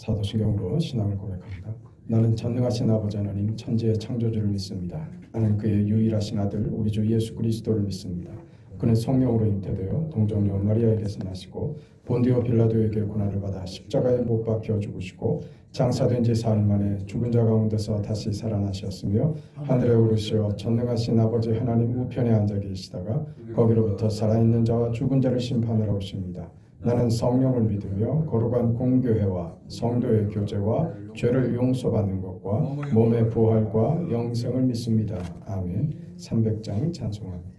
사도신경으로 신앙을 고백합니다. 나는 전능하신 아버지 하나님 천지의 창조주를 믿습니다. 나는 그의 유일하신 아들 우리 주 예수 그리스도를 믿습니다. 그는 성령으로 잉태되어 동정녀 마리아에게서 나시고 본디오 빌라도에게 고난을 받아 십자가에 못 박혀 죽으시고 장사된 지 사흘 만에 죽은 자 가운데서 다시 살아나셨으며 하늘에 오르시어 전능하신 아버지 하나님 우편에 앉아 계시다가 거기로부터 살아있는 자와 죽은 자를 심판하러 오십니다. 나는 성령을 믿으며 거룩한 공교회와 성도의 교제와 죄를 용서받는 것과 몸의 부활과 영생을 믿습니다. 아멘. 300장 찬송합니다.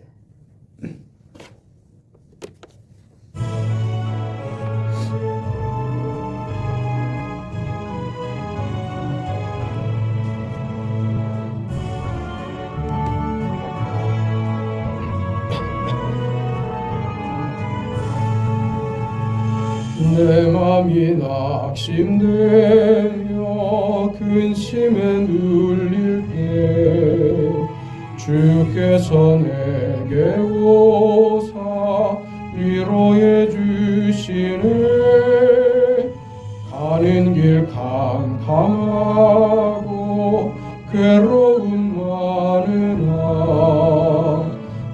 내 맘이 낙심되며 근심에 눌릴 때 주께서 내게 오사 위로해 주시네. 가는 길 캄캄하고 괴로움 많으나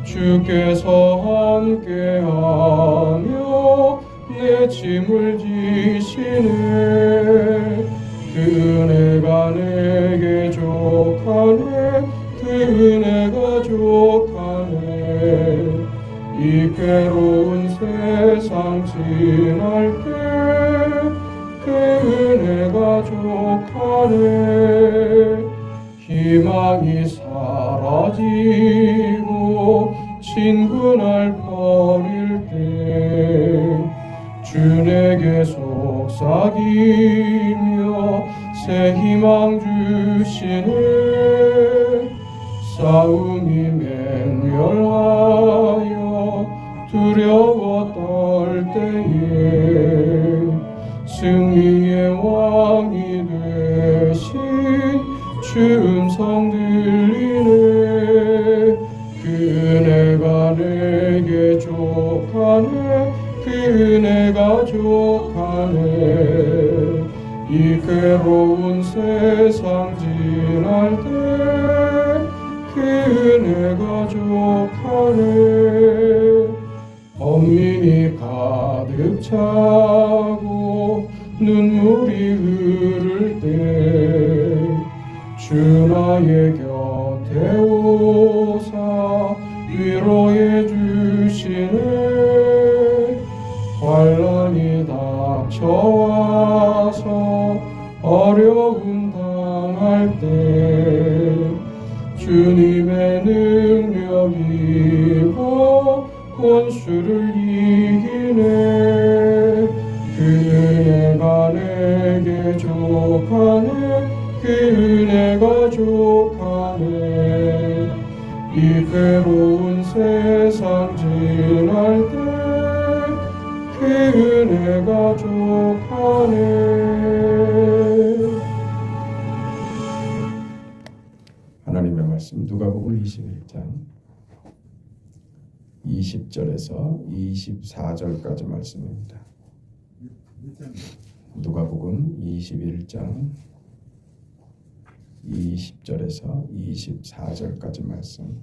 주께서 함께하며 내 짐을 지시네. 그 은혜가 내게 족하네. 그 은혜가 족하네. 이 괴로운 세상 지날 때 그 은혜가 족하네. 희망이 사라지고 친구 날 버릴 때 주 내게 속삭이며 새 희망 주시네. 싸움이 맹렬하여 두려워 떨 때에 승리의 왕이 되신 주 음성 들리네. 그 은혜가 내게 족하네. 그 은혜가 족하네. 이 괴로운 세상 지날 때 그 은혜가 족하네. 엄민이 가득 차고 눈물이 흐를 때 주 나의 곁에 오사 위로해 주시네. 환난이 닥쳐와서 어려움 당할 때 주님의 능력이 원수를 이기네. 그 은혜가 내게 족하네. 그 은혜가 족하네. 이 괴로운 세상 지날 때 그 은혜가 족하네. 하나님의 말씀 누가복음 21장 20절에서 24절까지 말씀입니다. 누가복음 21장 20절에서 24절까지 말씀,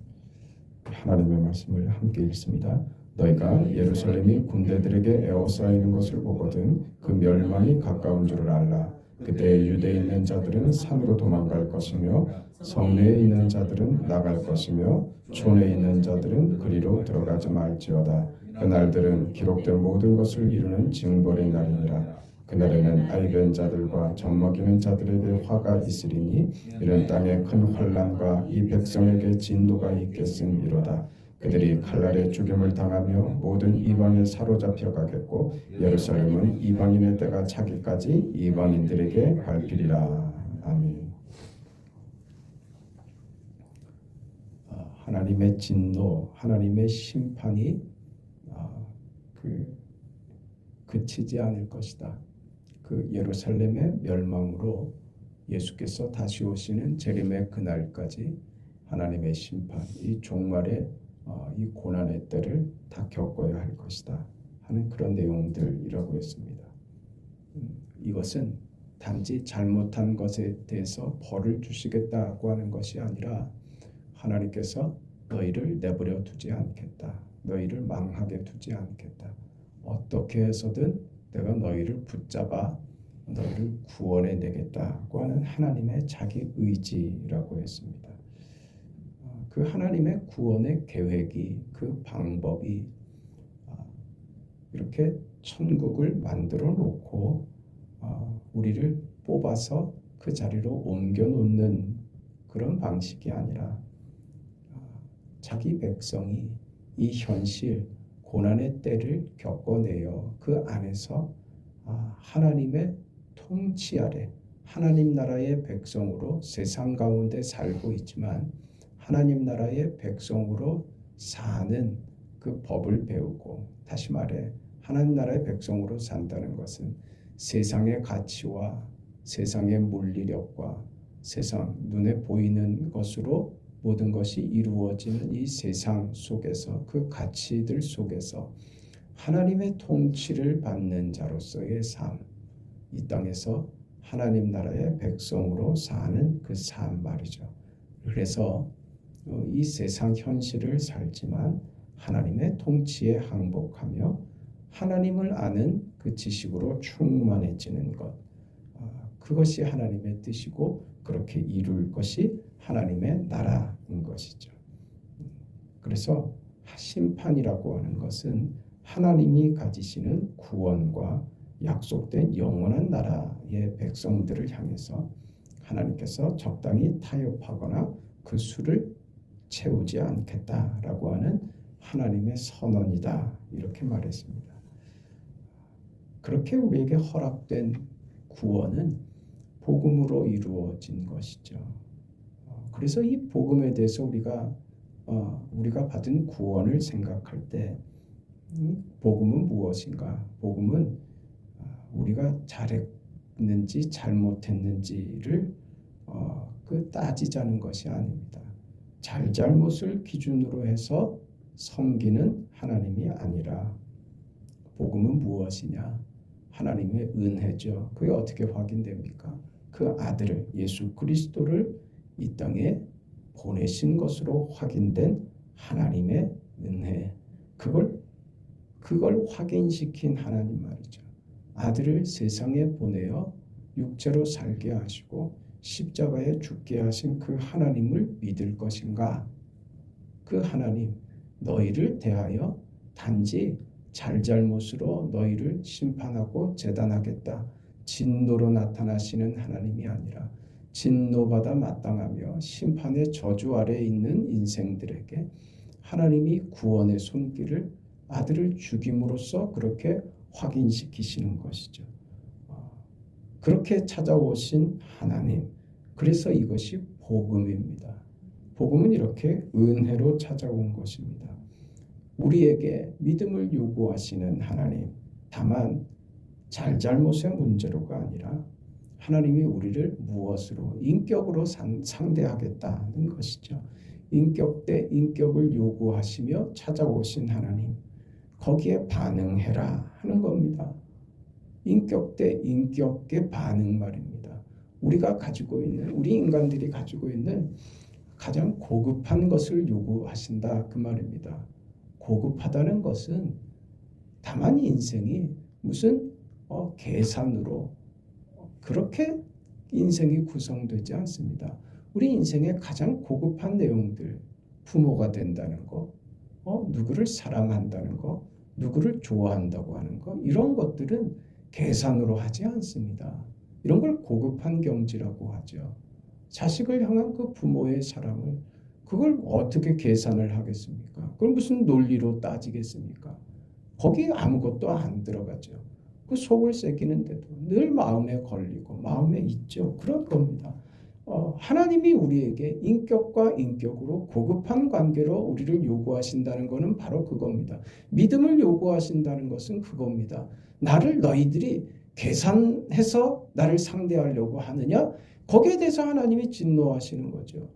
하나님의 말씀을 함께 읽습니다. 너희가 예루살렘이 군대들에게 에워싸이는 것을 보거든 그 멸망이 가까운 줄을 알라. 그때 유대에 있는 자들은 산으로 도망갈 것이며 성내에 있는 자들은 나갈 것이며 촌에 있는 자들은 그리로 들어가지 말지어다. 그날들은 기록된 모든 것을 이루는 징벌의 날이니라. 그날에는 아이벤 자들과 젖먹이는 자들에게 화가 있으리니 이런 땅에 큰 환난과 이 백성에게 진노가 있겠음이로다. 그들이 칼날에 죽임을 당하며 모든 이방에 사로잡혀 가겠고 예루살렘은 이방인의 때가 차기까지 이방인들에게 밟히리라. 아멘. 하나님의 진노, 하나님의 심판이 그치지 않을 것이다. 그 예루살렘의 멸망으로 예수께서 다시 오시는 재림의 그날까지 하나님의 심판, 이 종말의 이 고난의 때를 다 겪어야 할 것이다 하는 그런 내용들이라고 했습니다. 이것은 단지 잘못한 것에 대해서 벌을 주시겠다고 하는 것이 아니라 하나님께서 너희를 내버려 두지 않겠다. 너희를 망하게 두지 않겠다. 어떻게 해서든 내가 너희를 붙잡아 너희를 구원해 내겠다고 하는 하나님의 자기 의지라고 했습니다. 그 하나님의 구원의 계획이, 그 방법이 이렇게 천국을 만들어 놓고 우리를 뽑아서 그 자리로 옮겨 놓는 그런 방식이 아니라 자기 백성이 이 현실, 고난의 때를 겪어내어 그 안에서 하나님의 통치 아래 하나님 나라의 백성으로 세상 가운데 살고 있지만 하나님 나라의 백성으로 사는 그 법을 배우고, 다시 말해 하나님 나라의 백성으로 산다는 것은 세상의 가치와 세상의 물리력과 세상 눈에 보이는 것으로 모든 것이 이루어지는 이 세상 속에서, 그 가치들 속에서 하나님의 통치를 받는 자로서의 삶, 이 땅에서 하나님 나라의 백성으로 사는 그 삶 말이죠. 그래서 이 세상 현실을 살지만 하나님의 통치에 항복하며 하나님을 아는 그 지식으로 충만해지는 것, 그것이 하나님의 뜻이고 그렇게 이룰 것이 하나님의 나라인 것이죠. 그래서 심판이라고 하는 것은 하나님이 가지시는 구원과 약속된 영원한 나라의 백성들을 향해서 하나님께서 적당히 타협하거나 그 수를 채우지 않겠다라고 하는 하나님의 선언이다, 이렇게 말했습니다. 그렇게 우리에게 허락된 구원은 복음으로 이루어진 것이죠. 그래서 이 복음에 대해서 우리가 받은 구원을 생각할 때 복음은 무엇인가? 복음은 우리가 잘했는지 잘못했는지를 따지자는 것이 아닙니다. 잘못을 기준으로 해서 섬기는 하나님이 아니라 복음은 무엇이냐? 하나님의 은혜죠. 그게 어떻게 확인됩니까? 그 아들을, 예수 그리스도를 이 땅에 보내신 것으로 확인된 하나님의 은혜, 그걸 확인시킨 하나님 말이죠. 아들을 세상에 보내어 육체로 살게 하시고 십자가에 죽게 하신 그 하나님을 믿을 것인가? 그 하나님, 너희를 대하여 단지 잘못으로 너희를 심판하고 재단하겠다, 진노로 나타나시는 하나님이 아니라 진노받아 마땅하며 심판의 저주 아래 있는 인생들에게 하나님이 구원의 손길을 아들을 죽임으로써 그렇게 확인시키시는 것이죠. 그렇게 찾아오신 하나님, 그래서 이것이 복음입니다. 복음은 이렇게 은혜로 찾아온 것입니다. 우리에게 믿음을 요구하시는 하나님, 다만 잘못의 문제로가 아니라 하나님이 우리를 무엇으로, 인격으로 상대하겠다는 것이죠. 인격 대 인격을 요구하시며 찾아오신 하나님, 거기에 반응해라 하는 겁니다. 인격 대 인격의 반응 말입니다. 우리가 가지고 있는, 우리 인간들이 가지고 있는 가장 고급한 것을 요구하신다, 그 말입니다. 고급하다는 것은 다만 인생이 무슨 계산으로 그렇게 인생이 구성되지 않습니다. 우리 인생의 가장 고급한 내용들, 부모가 된다는 거, 누구를 사랑한다는 거, 누구를 좋아한다고 하는 거, 이런 것들은 계산으로 하지 않습니다. 이런 걸 고급한 경지라고 하죠. 자식을 향한 그 부모의 사랑을, 그걸 어떻게 계산을 하겠습니까? 그걸 무슨 논리로 따지겠습니까? 거기 아무것도 안 들어가죠. 그 속을 새기는데도 늘 마음에 걸리고 마음에 있죠. 그런 겁니다. 하나님이 우리에게 인격과 인격으로 고급한 관계로 우리를 요구하신다는 것은 바로 그겁니다. 믿음을 요구하신다는 것은 그겁니다. 너희들이 계산해서 나를 상대하려고 하느냐? 거기에 대해서 하나님이 진노하시는 거죠.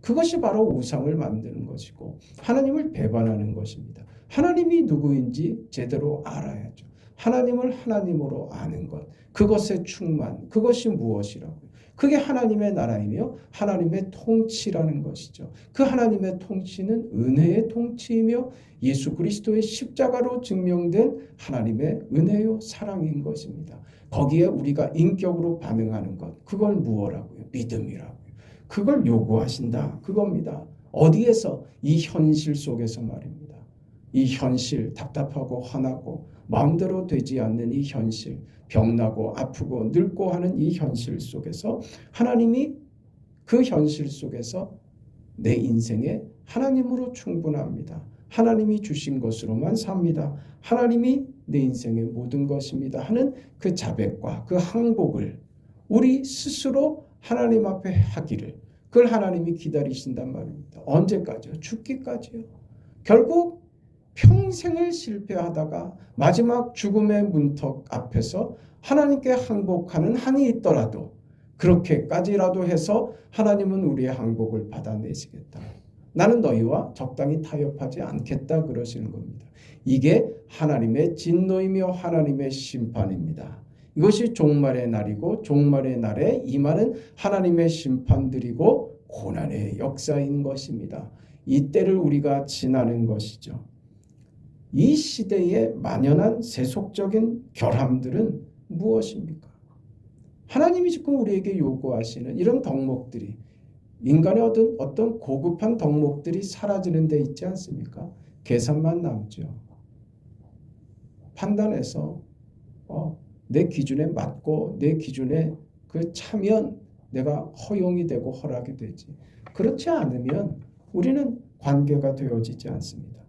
그것이 바로 우상을 만드는 것이고 하나님을 배반하는 것입니다. 하나님이 누구인지 제대로 알아야죠. 하나님을 하나님으로 아는 것, 그것의 충만, 그것이 무엇이라고요? 그게 하나님의 나라이며 하나님의 통치라는 것이죠. 그 하나님의 통치는 은혜의 통치이며 예수 그리스도의 십자가로 증명된 하나님의 은혜요 사랑인 것입니다. 거기에 우리가 인격으로 반응하는 것, 그걸 무엇이라고요? 믿음이라고요. 그걸 요구하신다, 그겁니다. 어디에서? 이 현실 속에서 말입니다. 이 현실, 답답하고 화나고 마음대로 되지 않는 이 현실, 병나고 아프고 늙고 하는 이 현실 속에서 하나님이 그 현실 속에서 내 인생에 하나님으로 충분합니다. 하나님이 주신 것으로만 삽니다. 하나님이 내 인생의 모든 것입니다 하는 그 자백과 그 항복을 우리 스스로 하나님 앞에 하기를, 그걸 하나님이 기다리신단 말입니다. 언제까지요? 죽기까지요. 결국 평생을 실패하다가 마지막 죽음의 문턱 앞에서 하나님께 항복하는 한이 있더라도 그렇게까지라도 해서 하나님은 우리의 항복을 받아내시겠다. 나는 너희와 적당히 타협하지 않겠다 그러시는 겁니다. 이게 하나님의 진노이며 하나님의 심판입니다. 이것이 종말의 날이고 종말의 날에 임하는 하나님의 심판들이고 고난의 역사인 것입니다. 이 때를 우리가 지나는 것이죠. 이 시대에 만연한 세속적인 결함들은 무엇입니까? 하나님이 지금 우리에게 요구하시는 이런 덕목들이, 인간의 어떤 고급한 덕목들이 사라지는 데 있지 않습니까? 계산만 남죠. 판단해서 내 기준에 맞고 내 기준에 그 차면 내가 허용이 되고 허락이 되지. 그렇지 않으면 우리는 관계가 되어지지 않습니다.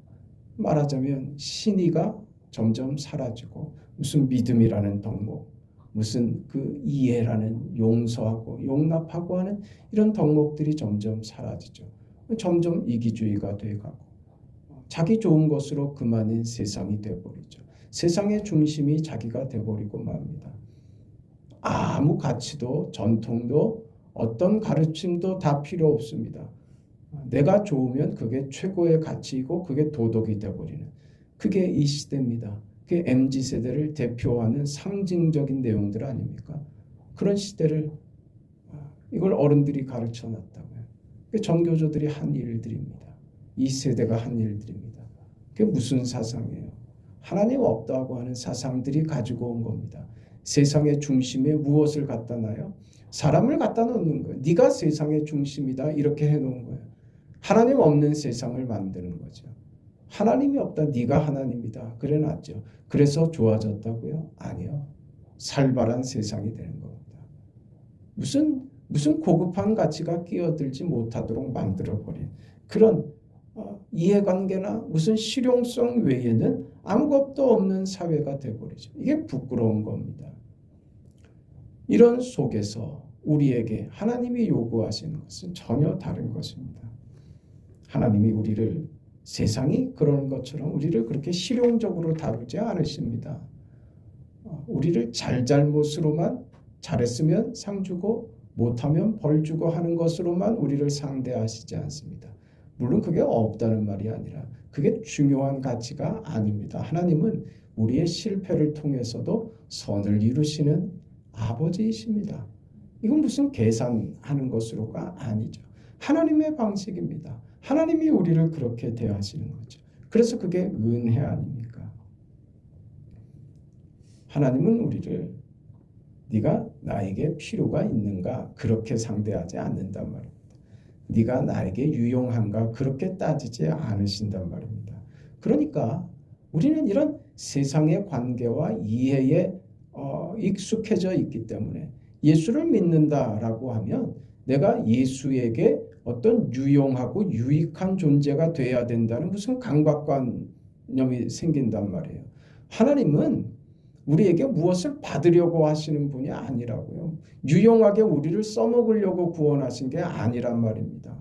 말하자면 신의가 점점 사라지고 무슨 믿음이라는 덕목, 무슨 그 이해라는 용서하고 용납하고 하는 이런 덕목들이 점점 사라지죠. 점점 이기주의가 돼가고 자기 좋은 것으로 그만인 세상이 돼버리죠. 세상의 중심이 자기가 돼버리고 맙니다. 아무 가치도 전통도 어떤 가르침도 다 필요 없습니다. 내가 좋으면 그게 최고의 가치이고 그게 도덕이 돼버리는, 그게 이 시대입니다. 그게 MZ세대를 대표하는 상징적인 내용들 아닙니까? 그런 시대를 이걸 어른들이 가르쳐 놨다고요. 정교조들이 한 일들입니다. 이 세대가 한 일들입니다. 그게 무슨 사상이에요? 하나님 없다고 하는 사상들이 가지고 온 겁니다. 세상의 중심에 무엇을 갖다 놔요? 사람을 갖다 놓는 거예요. 네가 세상의 중심이다 이렇게 해놓은 거예요. 하나님 없는 세상을 만드는 거죠. 하나님이 없다, 네가 하나님이다 그래 놨죠. 그래서 좋아졌다고요? 아니요. 살벌한 세상이 되는 겁니다. 무슨 고급한 가치가 끼어들지 못하도록 만들어버린 그런 이해관계나 무슨 실용성 외에는 아무것도 없는 사회가 돼버리죠. 이게 부끄러운 겁니다. 이런 속에서 우리에게 하나님이 요구하시는 것은 전혀 다른 것입니다. 하나님이 우리를 세상이 그러는 것처럼 우리를 그렇게 실용적으로 다루지 않으십니다. 우리를 잘못으로만, 잘했으면 상 주고 못하면 벌 주고 하는 것으로만 우리를 상대하시지 않습니다. 물론 그게 없다는 말이 아니라 그게 중요한 가치가 아닙니다. 하나님은 우리의 실패를 통해서도 선을 이루시는 아버지이십니다. 이건 무슨 계산하는 것으로가 아니죠. 하나님의 방식입니다. 하나님이 우리를 그렇게 대하시는 거죠. 그래서 그게 은혜 아닙니까? 하나님은 우리를 네가 나에게 필요가 있는가 그렇게 상대하지 않는단 말입니다. 네가 나에게 유용한가 그렇게 따지지 않으신단 말입니다. 그러니까 우리는 이런 세상의 관계와 이해에 익숙해져 있기 때문에 예수를 믿는다라고 하면 내가 예수에게 어떤 유용하고 유익한 존재가 돼야 된다는 무슨 강박관념이 생긴단 말이에요. 하나님은 우리에게 무엇을 받으려고 하시는 분이 아니라고요. 유용하게 우리를 써먹으려고 구원하신 게 아니란 말입니다.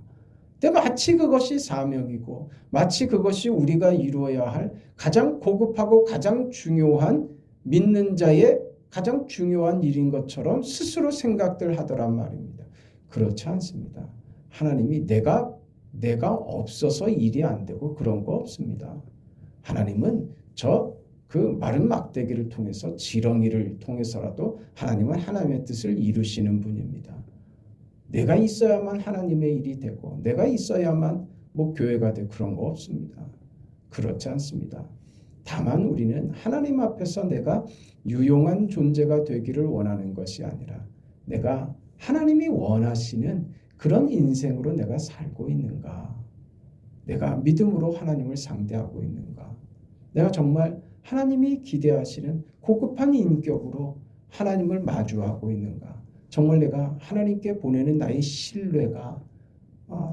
근데 마치 그것이 사명이고 마치 그것이 우리가 이루어야 할 가장 고급하고 가장 중요한 믿는 자의 가장 중요한 일인 것처럼 스스로 생각들 하더란 말입니다. 그렇지 않습니다. 하나님이 내가 없어서 일이 안 되고 그런 거 없습니다. 하나님은 그 마른 막대기를 통해서 지렁이를 통해서라도 하나님은 하나님의 뜻을 이루시는 분입니다. 내가 있어야만 하나님의 일이 되고 내가 있어야만 뭐 교회가 되고 그런 거 없습니다. 그렇지 않습니다. 다만 우리는 하나님 앞에서 내가 유용한 존재가 되기를 원하는 것이 아니라 내가 하나님이 원하시는 그런 인생으로 내가 살고 있는가? 내가 믿음으로 하나님을 상대하고 있는가? 내가 정말 하나님이 기대하시는 고급한 인격으로 하나님을 마주하고 있는가? 정말 내가 하나님께 보내는 나의 신뢰가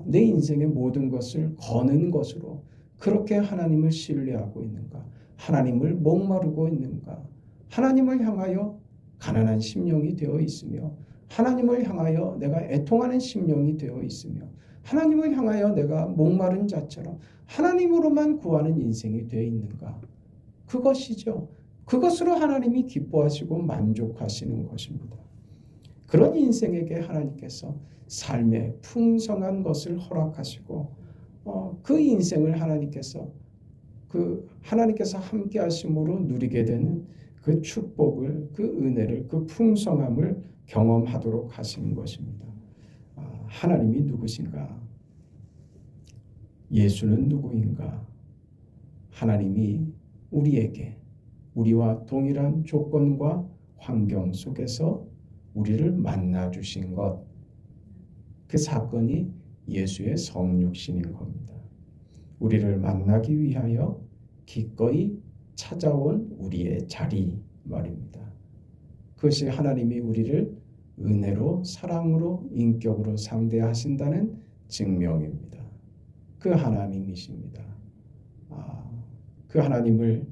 내 인생의 모든 것을 거는 것으로 그렇게 하나님을 신뢰하고 있는가? 하나님을 목마르고 있는가? 하나님을 향하여 가난한 심령이 되어 있으며 하나님을 향하여 내가 애통하는 심령이 되어 있으며 하나님을 향하여 내가 목마른 자처럼 하나님으로만 구하는 인생이 되어 있는가? 그것이죠. 그것으로 하나님이 기뻐하시고 만족하시는 것입니다. 그런 인생에게 하나님께서 삶의 풍성한 것을 허락하시고 그 인생을 하나님께서 함께 하심으로 누리게 되는 그 축복을, 그 은혜를, 그 풍성함을 경험하도록 하시는 것입니다. 하나님이 누구신가? 예수는 누구인가? 하나님이 우리에게 우리와 동일한 조건과 환경 속에서 우리를 만나 주신 것, 그 사건이 예수의 성육신인 겁니다. 우리를 만나기 위하여 기꺼이 찾아온 우리의 자리 말입니다. 그것이 하나님이 우리를 은혜로, 사랑으로, 인격으로 상대하신다는 증명입니다. 그 하나님이십니다. 그 하나님을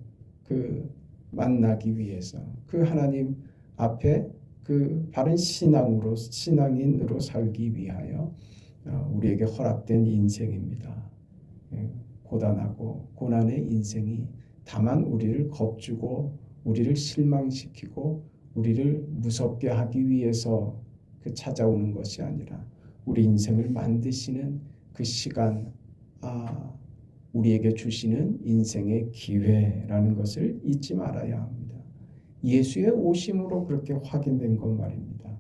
만나기 위해서 그 하나님 앞에 그 바른 신앙인으로 살기 위하여 우리에게 허락된 인생입니다. 고단하고 고난의 인생이 다만 우리를 겁주고 우리를 실망시키고 우리를 무섭게 하기 위해서 찾아오는 것이 아니라 우리 인생을 만드시는 그 시간, 우리에게 주시는 인생의 기회라는 것을 잊지 말아야 합니다. 예수의 오심으로 그렇게 확인된 것 말입니다.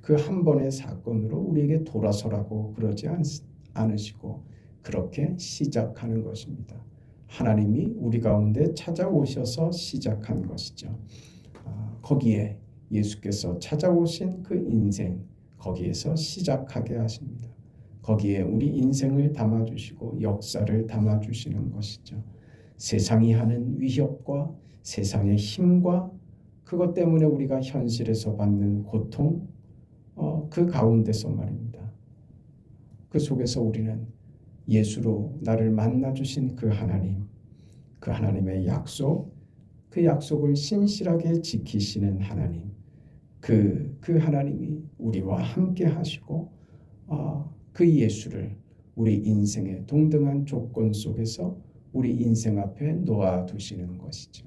그 한 번의 사건으로 우리에게 돌아서라고 그러지 않으시고 그렇게 시작하는 것입니다. 하나님이 우리 가운데 찾아오셔서 시작한 것이죠. 거기에 예수께서 찾아오신 그 인생, 거기에서 시작하게 하십니다. 거기에 우리 인생을 담아주시고 역사를 담아주시는 것이죠. 세상이 하는 위협과 세상의 힘과 그것 때문에 우리가 현실에서 받는 고통, 그 가운데서 말입니다. 그 속에서 우리는 예수로 나를 만나주신 그 하나님, 그 하나님의 약속, 그 약속을 신실하게 지키시는 하나님, 그 하나님이 우리와 함께 하시고 그 예수를 우리 인생의 동등한 조건 속에서 우리 인생 앞에 놓아두시는 것이죠.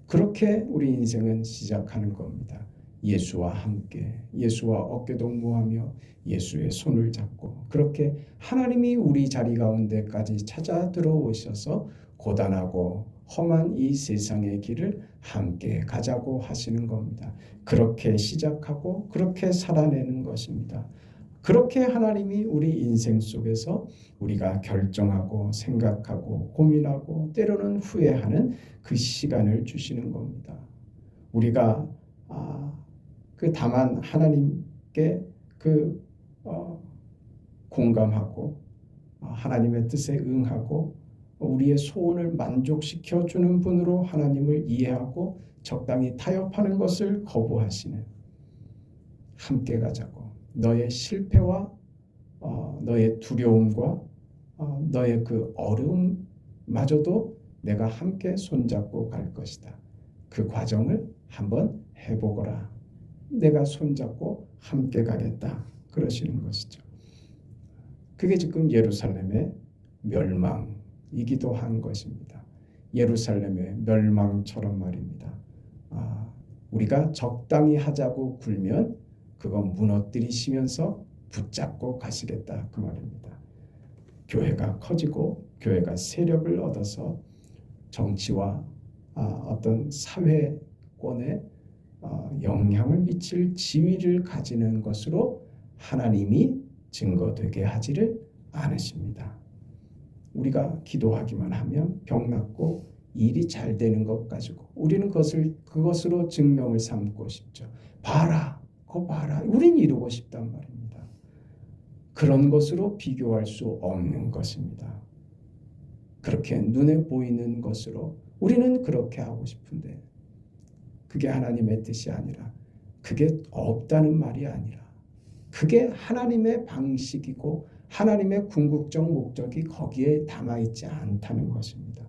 그렇게 우리 인생은 시작하는 겁니다. 예수와 함께, 예수와 어깨동무하며 예수의 손을 잡고 그렇게 하나님이 우리 자리 가운데까지 찾아 들어오셔서 고단하고 험한 이 세상의 길을 함께 가자고 하시는 겁니다. 그렇게 시작하고 그렇게 살아내는 것입니다. 그렇게 하나님이 우리 인생 속에서 우리가 결정하고 생각하고 고민하고 때로는 후회하는 그 시간을 주시는 겁니다. 우리가 다만 하나님께 공감하고 하나님의 뜻에 응하고 우리의 소원을 만족시켜 주는 분으로 하나님을 이해하고 적당히 타협하는 것을 거부하시는, 함께 가자고, 너의 실패와 너의 두려움과 너의 그 어려움마저도 내가 함께 손잡고 갈 것이다. 그 과정을 한번 해보거라. 내가 손잡고 함께 가겠다. 그러시는 것이죠. 그게 지금 예루살렘의 멸망이기도 한 것입니다. 예루살렘의 멸망처럼 말입니다. 우리가 적당히 하자고 굴면 그건 무너뜨리시면서 붙잡고 가시겠다 그 말입니다. 교회가 커지고 교회가 세력을 얻어서 정치와 어떤 사회권에 영향을 미칠 지위를 가지는 것으로 하나님이 증거되게 하지를 않으십니다. 우리가 기도하기만 하면 병 낫고 일이 잘 되는 것 가지고 우리는 그것으로 증명을 삼고 싶죠. 봐라, 그거 봐라. 우린 이루고 싶단 말입니다. 그런 것으로 비교할 수 없는 것입니다. 그렇게 눈에 보이는 것으로 우리는 그렇게 하고 싶은데 그게 하나님의 뜻이 아니라, 그게 없다는 말이 아니라, 그게 하나님의 방식이고 하나님의 궁극적 목적이 거기에 담아있지 않다는 것입니다.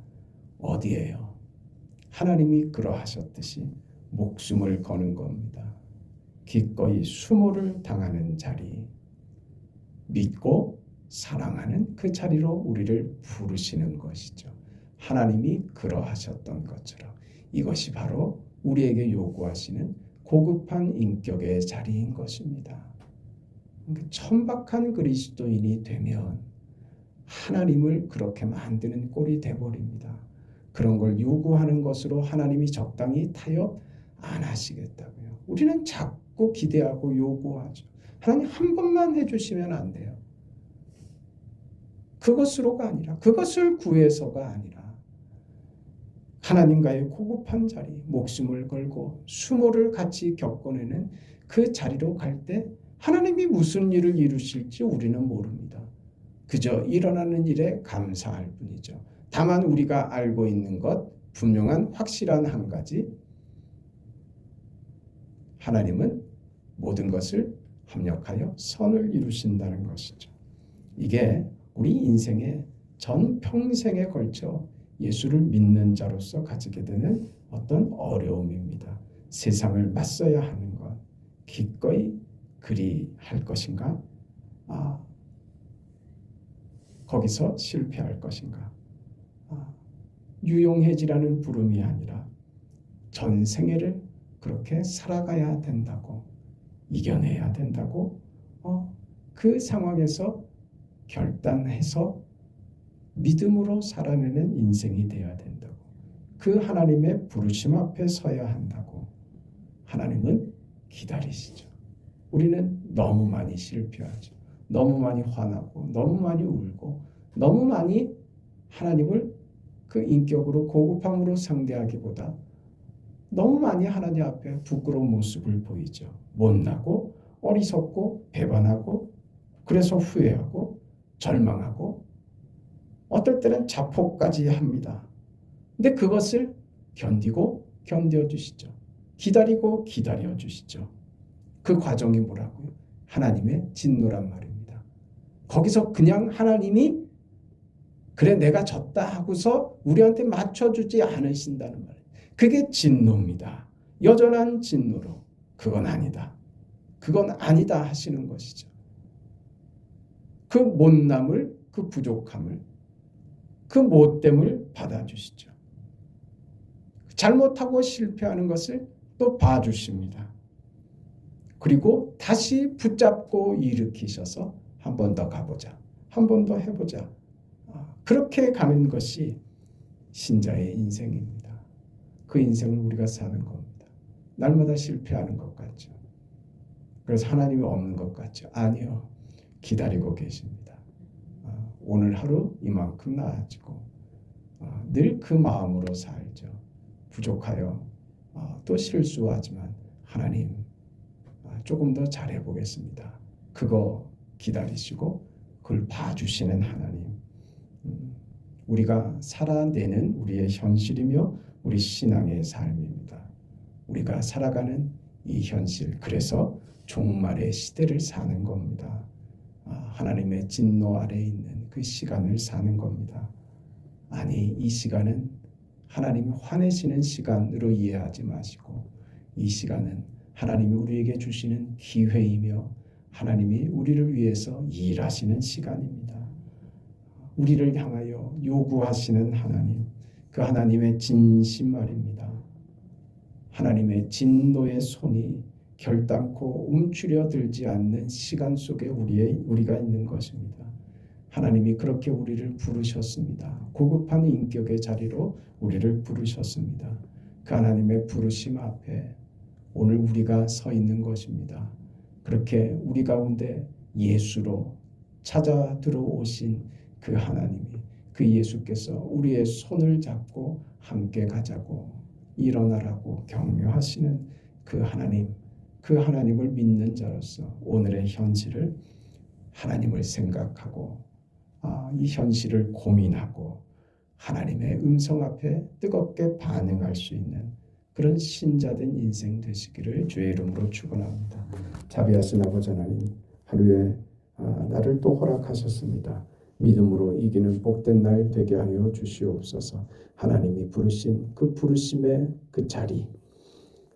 어디에요? 하나님이 그러하셨듯이 목숨을 거는 겁니다. 기꺼이 수모를 당하는 자리, 믿고 사랑하는 그 자리로 우리를 부르시는 것이죠. 하나님이 그러하셨던 것처럼 이것이 바로 우리에게 요구하시는 고급한 인격의 자리인 것입니다. 천박한 그리스도인이 되면 하나님을 그렇게 만드는 꼴이 돼버립니다. 그런 걸 요구하는 것으로 하나님이 적당히 타협 안 하시겠다고요. 우리는 자꾸 기대하고 요구하죠. 하나님 한 번만 해주시면 안 돼요. 그것으로가 아니라, 그것을 구해서가 아니라 하나님과의 고급한 자리, 목숨을 걸고 수모를 같이 겪어내는 그 자리로 갈 때 하나님이 무슨 일을 이루실지 우리는 모릅니다. 그저 일어나는 일에 감사할 뿐이죠. 다만 우리가 알고 있는 것, 분명한 확실한 한 가지, 하나님은 모든 것을 합력하여 선을 이루신다는 것이죠. 이게 우리 인생의 전 평생에 걸쳐 예수를 믿는 자로서 가지게 되는 어떤 어려움입니다. 세상을 맞서야 하는 것, 기꺼이 그리할 것인가? 거기서 실패할 것인가? 유용해지라는 부름이 아니라 전생애를 그렇게 살아가야 된다고, 이겨내야 된다고, 그 상황에서 결단해서 믿음으로 살아내는 인생이 되어야 된다고, 그 하나님의 부르심 앞에 서야 한다고. 하나님은 기다리시죠. 우리는 너무 많이 실패하죠. 너무 많이 화나고 너무 많이 울고 너무 많이 하나님을 그 인격으로 고급함으로 상대하기보다 너무 많이 하나님 앞에 부끄러운 모습을 보이죠. 못나고 어리석고 배반하고, 그래서 후회하고 절망하고 어떨 때는 자폭까지 합니다. 근데 그것을 견뎌주시죠. 기다리고 기다려주시죠. 그 과정이 뭐라고요? 하나님의 진노란 말입니다. 거기서 그냥 하나님이 그래 내가 졌다 하고서 우리한테 맞춰주지 않으신다는 말이에요. 그게 진노입니다. 여전한 진노로 그건 아니다, 그건 아니다 하시는 것이죠. 그 못남을, 그 부족함을, 그 못됨을 받아주시죠. 잘못하고 실패하는 것을 또 봐주십니다. 그리고 다시 붙잡고 일으키셔서 한 번 더 가보자, 한 번 더 해보자. 그렇게 가는 것이 신자의 인생입니다. 그 인생을 우리가 사는 겁니다. 날마다 실패하는 것 같죠. 그래서 하나님이 없는 것 같죠. 아니요, 기다리고 계십니다. 오늘 하루 이만큼 나아지고 늘 그 마음으로 살죠. 부족하여 또 실수하지만 하나님 조금 더 잘해보겠습니다. 그거 기다리시고 그걸 봐주시는 하나님, 우리가 살아내는 우리의 현실이며 우리 신앙의 삶입니다. 우리가 살아가는 이 현실, 그래서 종말의 시대를 사는 겁니다. 하나님의 진노 아래에 있는 그 시간을 사는 겁니다. 아니, 이 시간은 하나님이 화내시는 시간으로 이해하지 마시고, 이 시간은 하나님이 우리에게 주시는 기회이며 하나님이 우리를 위해서 일하시는 시간입니다. 우리를 향하여 요구하시는 하나님, 그 하나님의 진심 말입니다. 하나님의 진노의 손이 결단코 움츠려 들지 않는 시간 속에 우리가 있는 것입니다. 하나님이 그렇게 우리를 부르셨습니다. 고급한 인격의 자리로 우리를 부르셨습니다. 그 하나님의 부르심 앞에 오늘 우리가 서 있는 것입니다. 그렇게 우리 가운데 예수로 찾아 들어오신 그 하나님이, 그 예수께서 우리의 손을 잡고 함께 가자고 일어나라고 격려하시는 그 하나님, 그 하나님을 믿는 자로서 오늘의 현실을 하나님을 생각하고 이 현실을 고민하고 하나님의 음성 앞에 뜨겁게 반응할 수 있는 그런 신자된 인생 되시기를 주의 이름으로 축원합니다. 자비하신 아버지 하나님, 하루에 나를 또 허락하셨습니다. 믿음으로 이기는 복된 날 되게 하여 주시옵소서. 하나님이 부르신 그 부르심의 그 자리,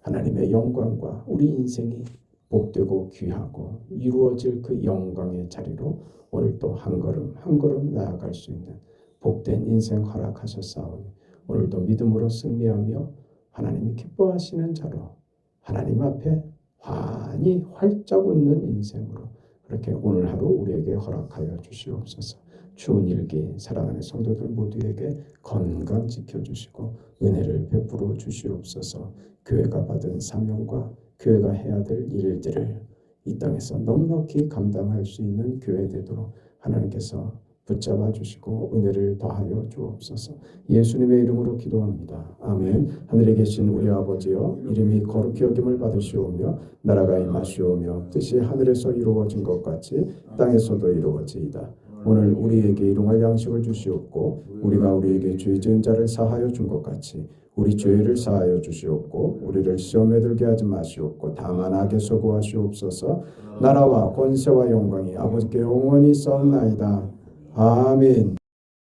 하나님의 영광과 우리 인생이 복되고 귀하고 이루어질 그 영광의 자리로 오늘 또 한 걸음 한 걸음 나아갈 수 있는 복된 인생 허락하셨사오니 오늘도 믿음으로 승리하며 하나님이 기뻐하시는 자로 하나님 앞에 환히 활짝 웃는 인생으로 그렇게 오늘 하루 우리에게 허락하여 주시옵소서. 추운 일기 사랑하는 성도들 모두에게 건강 지켜주시고 은혜를 베풀어 주시옵소서. 교회가 받은 사명과 교회가 해야 될 일들을 이 땅에서 넉넉히 감당할 수 있는 교회 되도록 하나님께서 붙잡아 주시고 은혜를 더하여 주옵소서. 예수님의 이름으로 기도합니다. 아멘. 하늘에 계신 우리 아버지여, 이름이 거룩히 여김을 받으시오며 나라가 임하시오며 뜻이 하늘에서 이루어진 것 같이 땅에서도 이루어지이다. 오늘 우리에게 일용할 양식을 주시옵고 우리가 우리에게 죄 지은 자를 사하여 준 것 같이 우리 죄를 사하여 주시옵고 우리를 시험에 들게 하지 마시옵고 다만 악에서 구하시옵소서. 나라와 권세와 영광이 아버지께 영원히 있사옵나이다. 아멘.